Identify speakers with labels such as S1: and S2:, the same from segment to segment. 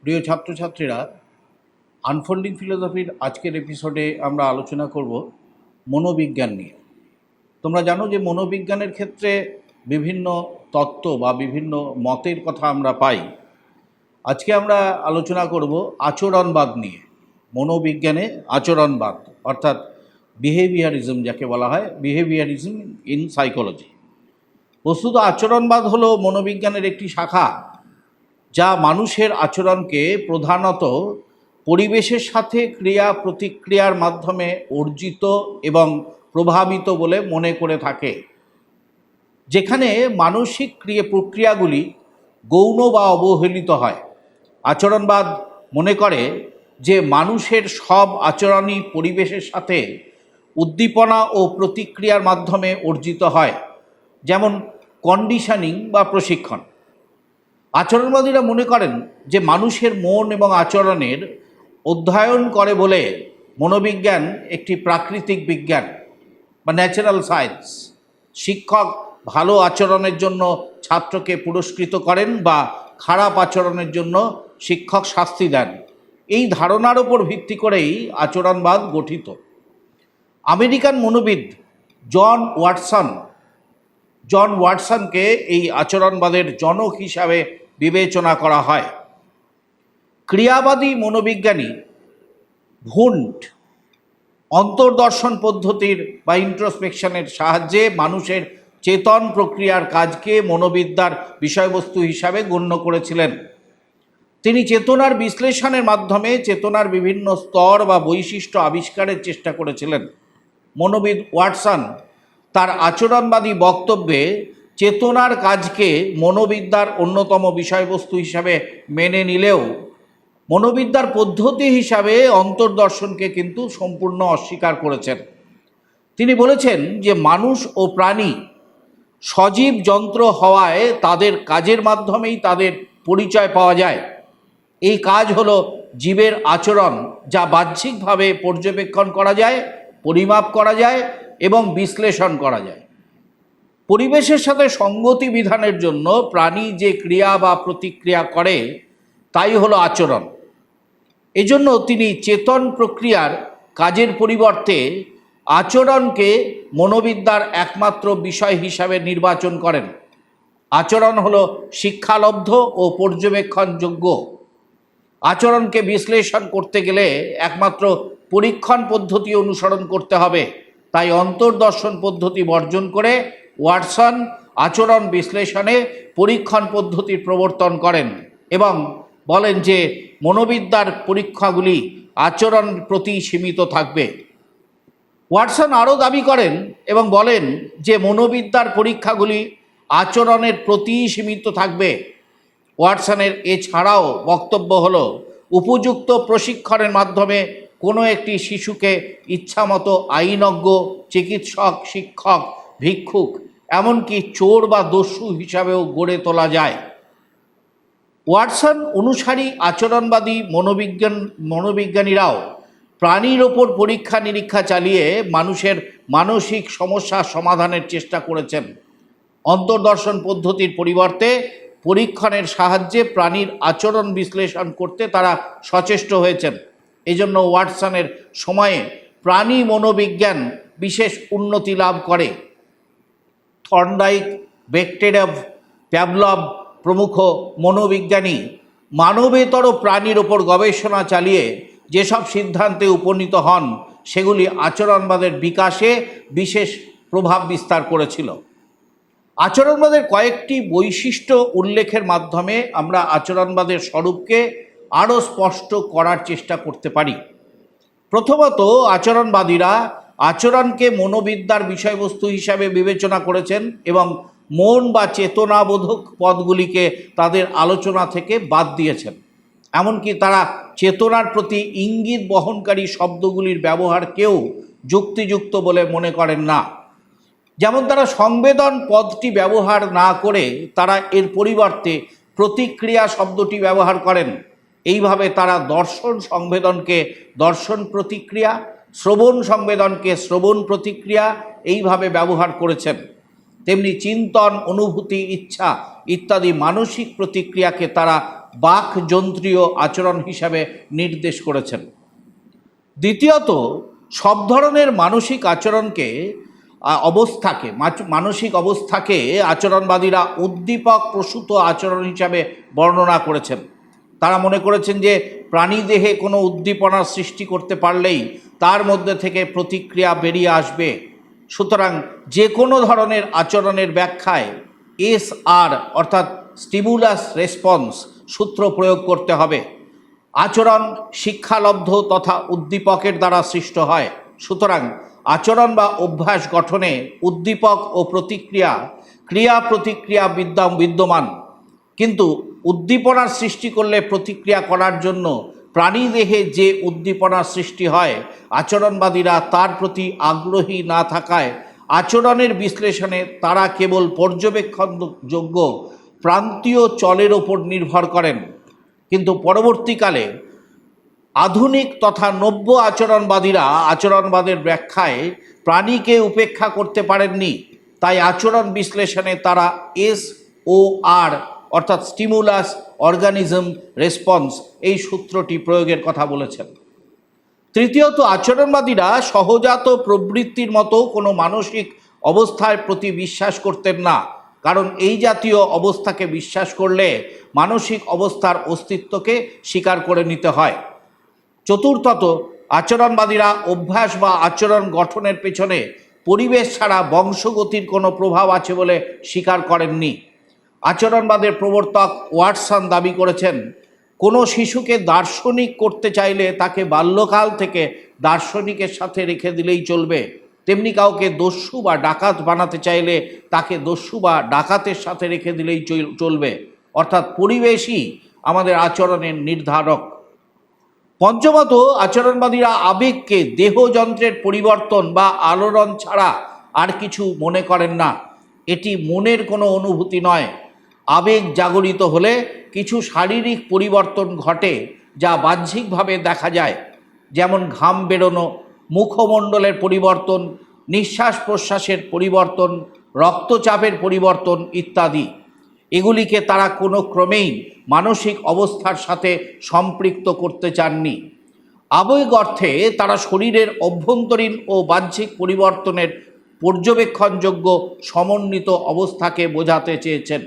S1: প্রিয় ছাত্রছাত্রীরা, আনফোল্ডিং ফিলোসফির আজকের এপিসোডে আমরা আলোচনা করব মনোবিজ্ঞান নিয়ে। তোমরা জানো যে মনোবিজ্ঞানের ক্ষেত্রে বিভিন্ন তত্ত্ব বা বিভিন্ন মতের কথা আমরা পাই। আজকে আমরা আলোচনা করব আচরণবাদ নিয়ে। মনোবিজ্ঞানে আচরণবাদ অর্থাৎ বিহেভিয়ারিজম যাকে বলা হয়, বিহেভিয়ারিজম ইন সাইকোলজি। বস্তুত আচরণবাদ হলো মনোবিজ্ঞানের একটি শাখা যা মানুষের আচরণকে প্রধানত পরিবেশের সাথে ক্রিয়া প্রতিক্রিয়ার মাধ্যমে অর্জিত এবং প্রভাবিত বলে মনে করে থাকে, যেখানে মানসিক প্রক্রিয়াগুলি গৌণ বা অবহেলিত হয়। আচরণবাদ মনে করে যে মানুষের সব আচরণই পরিবেশের সাথে উদ্দীপনা ও প্রতিক্রিয়ার মাধ্যমে অর্জিত হয়, যেমন কন্ডিশনিং বা প্রশিক্ষণ। আচরণবাদীরা মনে করেন যে মানুষের মন এবং আচরণের অধ্যয়ন করে বলে মনোবিজ্ঞান একটি প্রাকৃতিক বিজ্ঞান বা ন্যাচারাল সায়েন্স। শিক্ষক ভালো আচরণের জন্য ছাত্রকে পুরস্কৃত করেন বা খারাপ আচরণের জন্য শিক্ষক শাস্তি দেন। এই ধারণার উপর ভিত্তি করেই আচরণবাদ গঠিত। আমেরিকান মনোবিদ জন ওয়াটসনকে এই আচরণবাদের জনক হিসাবে বিবেচনা করা হয়। ক্রিয়াবাদী মনোবিজ্ঞানী ভুন্ট অন্তর্দর্শন পদ্ধতির বা ইন্ট্রোস্পেকশনের সাহায্যে মানুষের চেতন প্রক্রিয়ার কাজকে মনোবিদ্যার বিষয়বস্তু হিসাবে গণ্য করেছিলেন। তিনি চেতনার বিশ্লেষণের মাধ্যমে চেতনার বিভিন্ন স্তর বা বৈশিষ্ট্য আবিষ্কারের চেষ্টা করেছিলেন। মনোবিদ ওয়াটসন তার আচরণবাদী বক্তব্যে চেতনার কাজকে মনোবিদ্যার অন্যতম বিষয়বস্তু হিসাবে মেনে নিলেও মনোবিদ্যার পদ্ধতি হিসাবে অন্তর্দর্শনকে কিন্তু সম্পূর্ণ অস্বীকার করেছেন। তিনি বলেছেন যে মানুষ ও প্রাণী সজীব যন্ত্র হওয়ায় তাদের কাজের মাধ্যমেই তাদের পরিচয় পাওয়া যায়। এই কাজ হলো জীবের আচরণ, যা বাহ্যিকভাবে পর্যবেক্ষণ করা যায়, পরিমাপ করা যায় এবং বিশ্লেষণ করা যায়। পরিবেশের সাথে সঙ্গতি বিধানের জন্য প্রাণী যে ক্রিয়া বা প্রতিক্রিয়া করে তাই হলো আচরণ। এজন্য তিনি চেতন প্রক্রিয়ার কাজের পরিবর্তে আচরণকে মনোবিদ্যার একমাত্র বিষয় হিসাবে নির্বাচন করেন। আচরণ হলো শিক্ষালব্ধ ও পর্যবেক্ষণযোগ্য। আচরণকে বিশ্লেষণ করতে গেলে একমাত্র পরীক্ষণ পদ্ধতি অনুসরণ করতে হবে। তাই অন্তর্দর্শন পদ্ধতি বর্জন করে ওয়াটসন আচরণ বিশ্লেষণে পরীক্ষণ পদ্ধতির প্রবর্তন করেন এবং বলেন যে মনোবিদ্যার পরীক্ষাগুলি আচরণ প্রতি সীমিত থাকবে। ওয়াটসন আরও দাবি করেন এবং বলেন যে মনোবিদ্যার পরীক্ষাগুলি আচরণের প্রতি সীমিত থাকবে। ওয়াটসনের এছাড়াও বক্তব্য হলো উপযুক্ত প্রশিক্ষণের মাধ্যমে কোনো একটি শিশুকে ইচ্ছামতো আইনজ্ঞ, চিকিৎসক, শিক্ষক, ভিক্ষুক, এমনকি চোর বা দস্যু হিসাবেও গড়ে তোলা যায়। ওয়াটসন অনুসারী আচরণবাদী মনোবিজ্ঞানীরাও প্রাণীর ওপর পরীক্ষা নিরীক্ষা চালিয়ে মানুষের মানসিক সমস্যা সমাধানের চেষ্টা করেছেন। অন্তর্দর্শন পদ্ধতির পরিবর্তে পরীক্ষণের সাহায্যে প্রাণীর আচরণ বিশ্লেষণ করতে তারা সচেষ্ট হয়েছেন। এজন্য ওয়াটসনের সময়ে প্রাণী মনোবিজ্ঞান বিশেষ উন্নতি লাভ করে। থর্নডাইক, বেক্টেরেভ, প্যাভলভ প্রমুখ মনোবিজ্ঞানী মানবেতর প্রাণীর ওপর গবেষণা চালিয়ে যেসব সিদ্ধান্তে উপনীত হন সেগুলি আচরণবাদের বিকাশে বিশেষ প্রভাব বিস্তার করেছিল। আচরণবাদের কয়েকটি বৈশিষ্ট্য উল্লেখের মাধ্যমে আমরা আচরণবাদের স্বরূপকে আরও স্পষ্ট করার চেষ্টা করতে পারি। প্রথমত, আচরণবাদীরা আচরণকে মনোবিদ্যার বিষয়বস্তু হিসাবে বিবেচনা করেছেন এবং মন বা চেতনাবোধক পদগুলিকে তাদের আলোচনা থেকে বাদ দিয়েছেন। এমনকি তারা চেতনার প্রতি ইঙ্গিত বহনকারী শব্দগুলির ব্যবহারকেও যুক্তিযুক্ত বলে মনে করেন না। যেমন তারা সংবেদন পদটি ব্যবহার না করে তারা এর পরিবর্তে প্রতিক্রিয়া শব্দটি ব্যবহার করেন। এইভাবে তারা দর্শন সংবেদনকে দর্শন প্রতিক্রিয়া, শ্রবণ সংবেদনকে শ্রবণ প্রতিক্রিয়া এইভাবে ব্যবহার করেছেন। তেমনি চিন্তন, অনুভূতি, ইচ্ছা ইত্যাদি মানসিক প্রতিক্রিয়াকে তারা বাকযন্ত্রীয় আচরণ হিসাবে নির্দেশ করেছেন। দ্বিতীয়ত, সব ধরনের মানসিক আচরণকে মানসিক অবস্থাকে আচরণবাদীরা উদ্দীপক প্রসূত আচরণ হিসাবে বর্ণনা করেছেন। তারা মনে করেছেন যে প্রাণীদেহে কোনো উদ্দীপনার সৃষ্টি করতে পারলেই তার মধ্যে থেকে প্রতিক্রিয়া বেরিয়ে আসবে। সুতরাং যে কোনো ধরনের আচরণের ব্যাখ্যায় SR অর্থাৎ স্টিমুলাস রেসপন্স সূত্র প্রয়োগ করতে হবে। আচরণ শিক্ষালব্ধ তথা উদ্দীপকের দ্বারা সৃষ্ট হয়। সুতরাং আচরণ বা অভ্যাস গঠনে উদ্দীপক ও প্রতিক্রিয়া, ক্রিয়া প্রতিক্রিয়া বিদ্যমান, কিন্তু উদ্দীপনার সৃষ্টি করলে প্রতিক্রিয়া করার জন্য প্রাণীদেহে যে উদ্দীপনার সৃষ্টি হয়, আচরণবাদীরা তার প্রতি আগ্রহী না থাকায় আচরণের বিশ্লেষণে তারা কেবল পর্যবেক্ষণযোগ্য প্রান্তীয় চলের ওপর নির্ভর করেন। কিন্তু পরবর্তীকালে আধুনিক তথা নব্য আচরণবাদীরা আচরণবাদের ব্যাখ্যায় প্রাণীকে উপেক্ষা করতে পারেননি। তাই আচরণ বিশ্লেষণে তারা SOR অর্থাৎ স্টিমুলাস অর্গানিজম রেসপন্স এই সূত্রটি প্রয়োগের কথা বলেছেন। তৃতীয়ত, আচরণবাদীরা সহজাত প্রবৃত্তির মতো কোনো মানসিক অবস্থার প্রতি বিশ্বাস করতেন না, কারণ এই জাতীয় অবস্থাকে বিশ্বাস করলে মানসিক অবস্থার অস্তিত্বকে স্বীকার করে নিতে হয়। চতুর্থত, আচরণবাদীরা অভ্যাস বা আচরণ গঠনের পেছনে পরিবেশ ছাড়া বংশগতির কোনো প্রভাব আছে বলে স্বীকার করেননি। আচরণবাদের প্রবর্তক ওয়াটসন দাবি করেছেন, কোনো শিশুকে দার্শনিক করতে চাইলে তাকে বাল্যকাল থেকে দার্শনিকের সাথে রেখে দিলেই চলবে, তেমনি কাউকে দস্যু বা ডাকাত বানাতে চাইলে তাকে দস্যু বা ডাকাতের সাথে রেখে দিলেই চলবে। অর্থাৎ পরিবেশই আমাদের আচরণের নির্ধারক। পঞ্চমত, আচরণবাদীরা আবেগকে দেহযন্ত্রের পরিবর্তন বা আলোড়ন ছাড়া আর কিছু মনে করেন না। এটি মনের কোনো অনুভূতি নয়। আবেগ জাগরিত হলে কিছু শারীরিক পরিবর্তন ঘটে, যা বাহ্যিকভাবে দেখা যায়, যেমন ঘাম বেরোনো, মুখমণ্ডলের পরিবর্তন, নিঃশ্বাস প্রশ্বাসের পরিবর্তন, রক্তচাপের পরিবর্তন ইত্যাদি। এগুলিকে তারা কোনো ক্রমেই মানসিক অবস্থার সাথে সম্পৃক্ত করতে চাননি। আবেগ অর্থে তারা শরীরের অভ্যন্তরীণ ও বাহ্যিক পরিবর্তনের পর্যবেক্ষণযোগ্য সমন্বিত অবস্থাকে বোঝাতে চেয়েছেন।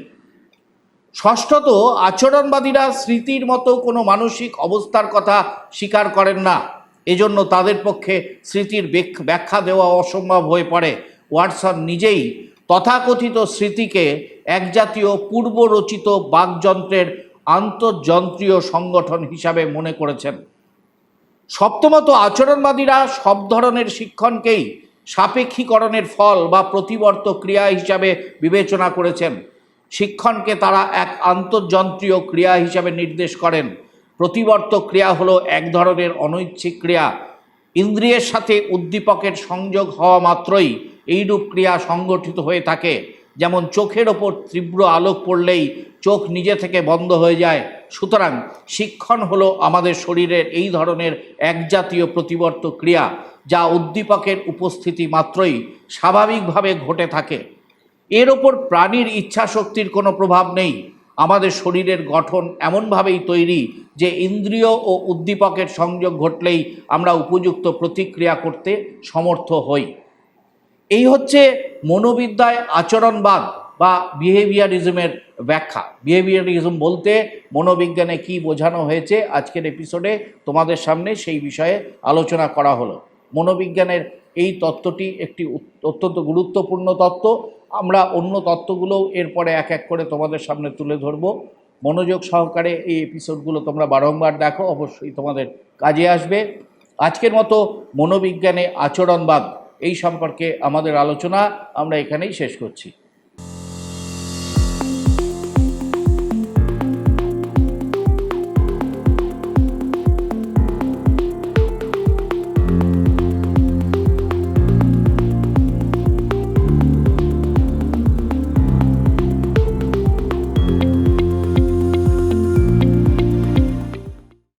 S1: ষষ্ঠত, আচরণবাদীরা স্মৃতির মতো কোনো মানসিক অবস্থার কথা স্বীকার করেন না। এজন্য তাদের পক্ষে স্মৃতির ব্যাখ্যা দেওয়া অসম্ভব হয়ে পড়ে। ওয়াটসন নিজেই তথাকথিত স্মৃতিকে একজাতীয় পূর্বরচিত বাকযন্ত্রের আন্তর্যন্ত্রীয় সংগঠন হিসাবে মনে করেছেন। সপ্তমত, আচরণবাদীরা সব ধরনের শিক্ষণকেই সাপেক্ষীকরণের ফল বা প্রতিবর্ত ক্রিয়া হিসাবে বিবেচনা করেছেন। শিক্ষণকে তারা এক আন্তর্যন্ত্রীয় ক্রিয়া হিসাবে নির্দেশ করেন। প্রতিবর্ত ক্রিয়া হলো এক ধরনের অনৈচ্ছিক ক্রিয়া। ইন্দ্রিয়ের সাথে উদ্দীপকের সংযোগ হওয়া মাত্রই এইরূপ ক্রিয়া সংগঠিত হয়ে থাকে। যেমন চোখের ওপর তীব্র আলোক পড়লেই চোখ নিজে থেকে বন্ধ হয়ে যায়। সুতরাং শিক্ষণ হলো আমাদের শরীরের এই ধরনের একজাতীয় প্রতিবর্ত ক্রিয়া, যা উদ্দীপকের উপস্থিতি মাত্রই স্বাভাবিকভাবে ঘটে থাকে। এর ওপর প্রাণীর ইচ্ছাশক্তির কোনো প্রভাব নেই। আমাদের শরীরের গঠন এমনভাবেই তৈরি যে ইন্দ্রিয় ও উদ্দীপকের সংযোগ ঘটলেই আমরা উপযুক্ত প্রতিক্রিয়া করতে সমর্থ হই। এই হচ্ছে মনোবিদ্যায় আচরণবাদ বা বিহেভিয়ারিজমের ব্যাখ্যা। বিহেভিয়ারিজম বলতে মনোবিজ্ঞানে কি বোঝানো হয়েছে আজকের এপিসোডে তোমাদের সামনে সেই বিষয়ে আলোচনা করা হলো। মনোবিজ্ঞানের এই তত্ত্বটি একটি অত্যন্ত গুরুত্বপূর্ণ তত্ত্ব। আমরা অন্য তত্ত্বগুলোও এরপরে এক এক করে তোমাদের সামনে তুলে ধরব। মনোযোগ সহকারে এই এপিসোডগুলো তোমরা বারংবার দেখো, অবশ্যই তোমাদের কাজে আসবে। আজকের মতো মনোবিজ্ঞানে আচরণবাদ এই সম্পর্কে আমাদের আলোচনা আমরা এখানেই শেষ করছি।